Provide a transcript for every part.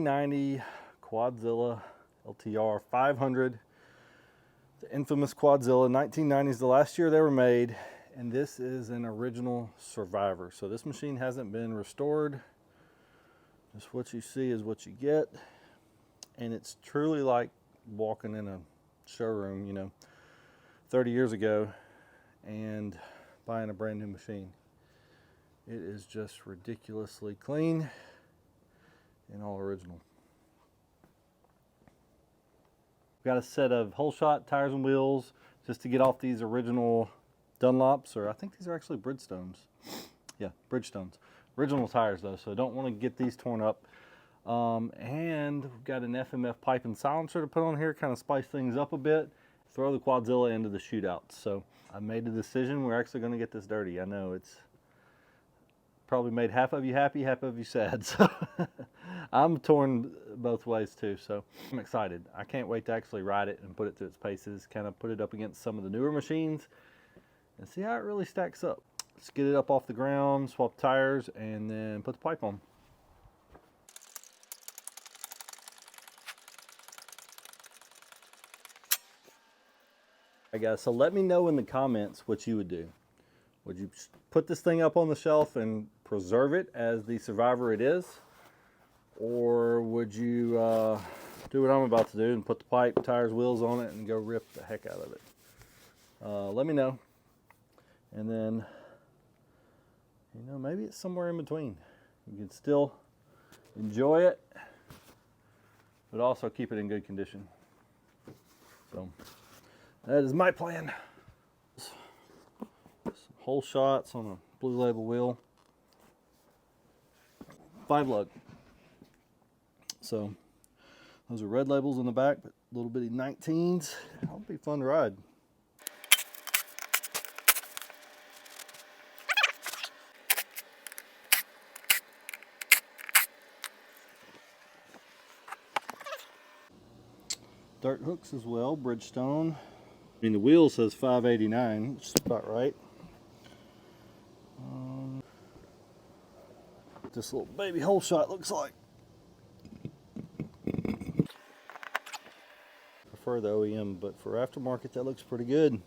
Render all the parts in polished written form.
1990 Quadzilla LT500. The infamous Quadzilla. 1990 is the last year they were made, and this is an original survivor. So this machine hasn't been restored. Just what you see is what you get, and it's truly like walking in a showroom, you know, 30 years ago and buying a brand new machine. It is just ridiculously clean and all original. Got a set of hole shot tires and wheels just to get off these original Dunlops, or I think these are actually Bridgestones. Yeah, Bridgestones. Original tires though, so don't want to get these torn up. And we've got an FMF pipe and silencer to put on here, kind of spice things up a bit. Throw the Quadzilla into the shootout. So I made a decision. We're actually going to get this dirty. I know it's probably made half of you happy, half of you sad. So I'm torn both ways too. So I'm excited. I can't wait to actually ride it and put it through its paces, kind of put it up against some of the newer machines and see how it really stacks up. Let's get it up off the ground, swap tires, and then put the pipe on. Alright guys, so let me know in the comments what you would do. Would you put this thing up on the shelf and preserve it as the survivor it is? Or would you do what I'm about to do and put the pipe, tires, wheels on it and go rip the heck out of it? Let me know. And then, you know, maybe it's somewhere in between. You can still enjoy it, but also keep it in good condition. So that is my plan. Some hole shots on a Blue Label wheel. 5 lug. So those are red labels on the back, but little bitty 19s. That'll be fun to ride. Dirt hooks as well, Bridgestone. I mean, the wheel says 589, which is about right. This little baby hole shot looks like. Prefer the OEM, but for aftermarket, that looks pretty good.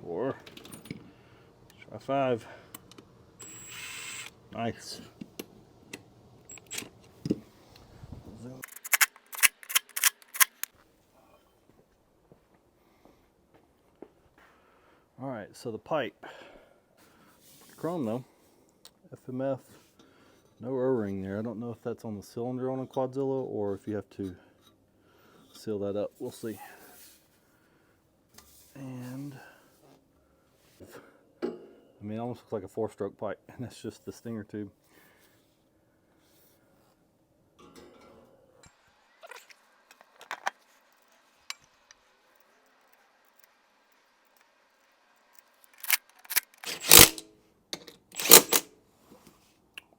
Or try 5. Nice. All right, so the pipe. Chrome though. FMF. No O-ring there. I don't know if that's on the cylinder on a Quadzilla or if you have to seal that up. We'll see. And I mean, it almost looks like a 4-stroke pipe, and that's just the stinger tube.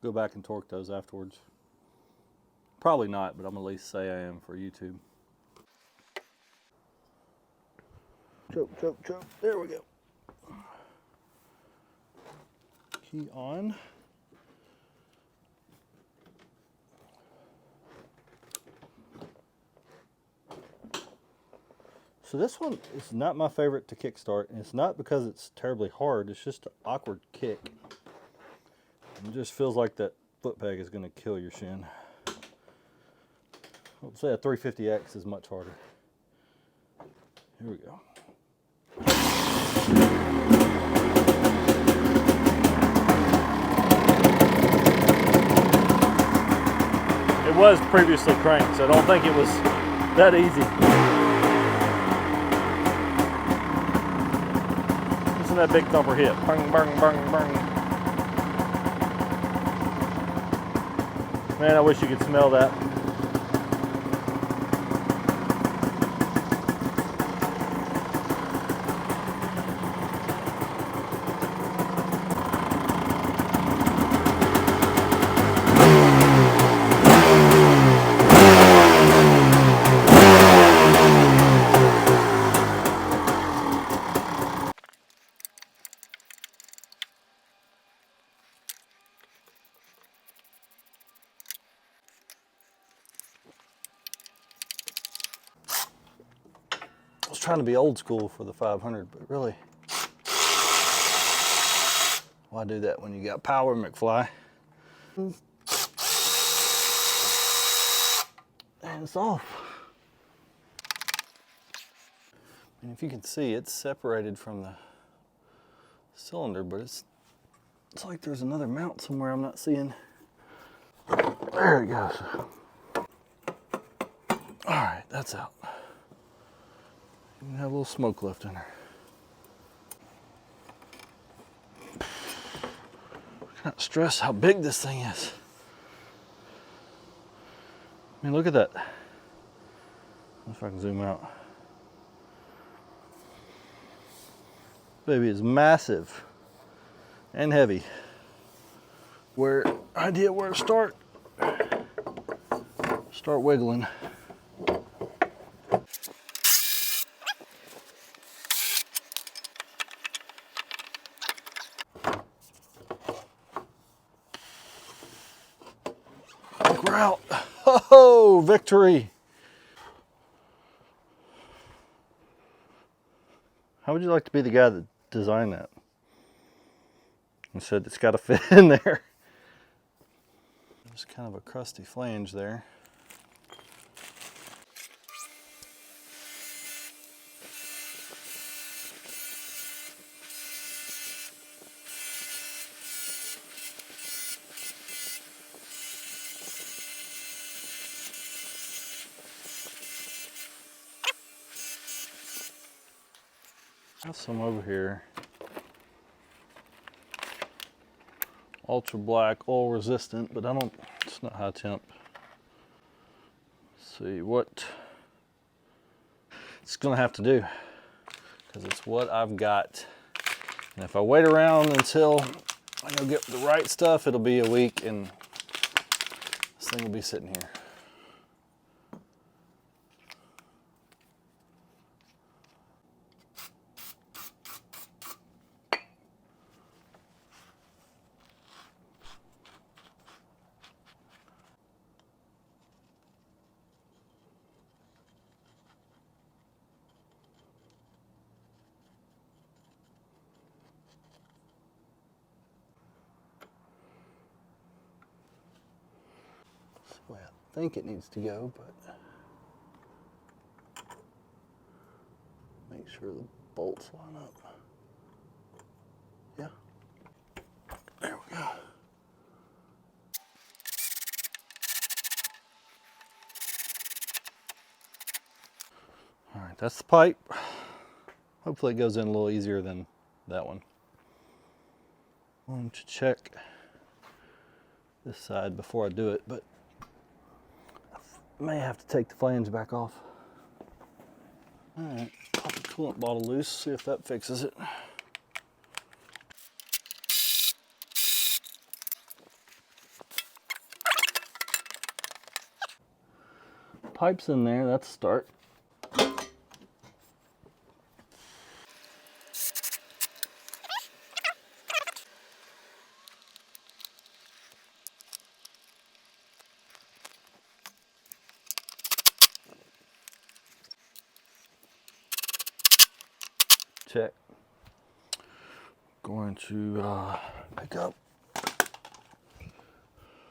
Go back and torque those afterwards. Probably not, but I'm gonna at least say I am for YouTube. Choke, choke, choke. There we go. Key on. So this one is not my favorite to kickstart, and it's not because it's terribly hard, it's just an awkward kick. It just feels like that foot peg is going to kill your shin. I'll say a 350X is much harder. Here we go. It was previously cranked, so I don't think it was that easy. Listen to that big thumper hit. Bang, bang, bang, bang. Man, I wish you could smell that. trying to be old school for the 500, but really, why do that when you got power, McFly? And it's off. And if you can see, it's separated from the cylinder, but it's like there's another mount somewhere I'm not seeing. There it goes. All right, that's out. Even have a little smoke left in there. I cannot stress how big this thing is. I mean, look at that. If I can zoom out. Baby is massive and heavy. Idea where to start wiggling. We're out. Oh, victory. How would you like to be the guy that designed that? And said it's got to fit in there. There's kind of a crusty flange there. I have some over here. Ultra black, oil resistant, but it's not high temp. Let's see what it's gonna have to do, because it's what I've got. And if I wait around until I go get the right stuff, it'll be a week and this thing will be sitting here. That's the way I think it needs to go, but make sure the bolts line up. Yeah. There we go. All right, that's the pipe. Hopefully it goes in a little easier than that one. I want to check this side before I do it, but I may have to take the flange back off. All right, pop the coolant bottle loose, see if that fixes it. Pipe's in there, that's a start. Check. Going to pick up.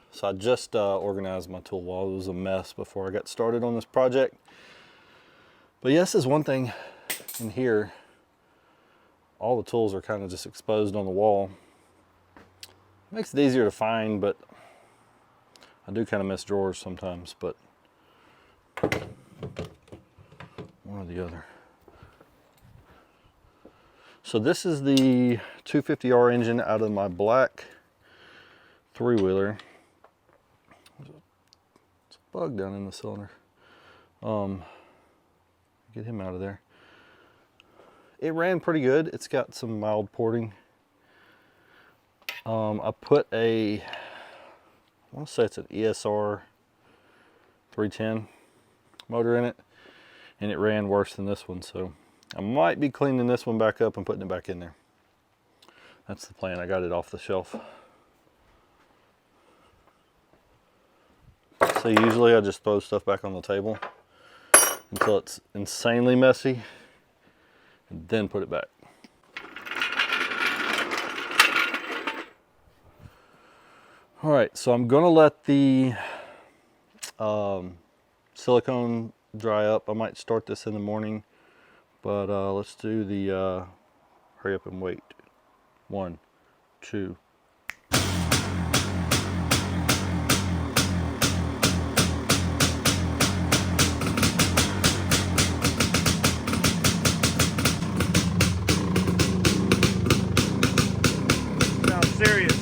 So I just organized my tool wall. It was a mess before I got started on this project. But yes, is one thing in here. All the tools are kind of just exposed on the wall. Makes it easier to find, but I do kind of miss drawers sometimes, but one or the other. So this is the 250R engine out of my black three-wheeler. There's a bug down in the cylinder. Get him out of there. It ran pretty good. It's got some mild porting. I put I want to say it's an ESR 310 motor in it, and it ran worse than this one, so I might be cleaning this one back up and putting it back in there. That's the plan. I got it off the shelf. So usually I just throw stuff back on the table until it's insanely messy, and then put it back. All right, so I'm gonna let the silicone dry up. I might start this in the morning, but let's do the hurry up and wait. 1, 2. Sounds serious.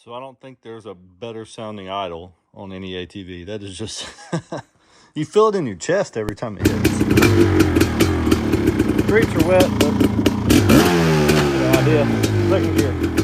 So I don't think there's a better sounding idle on any ATV. That is just, you feel it in your chest every time it hits. Streets are wet, but good idea. Second gear.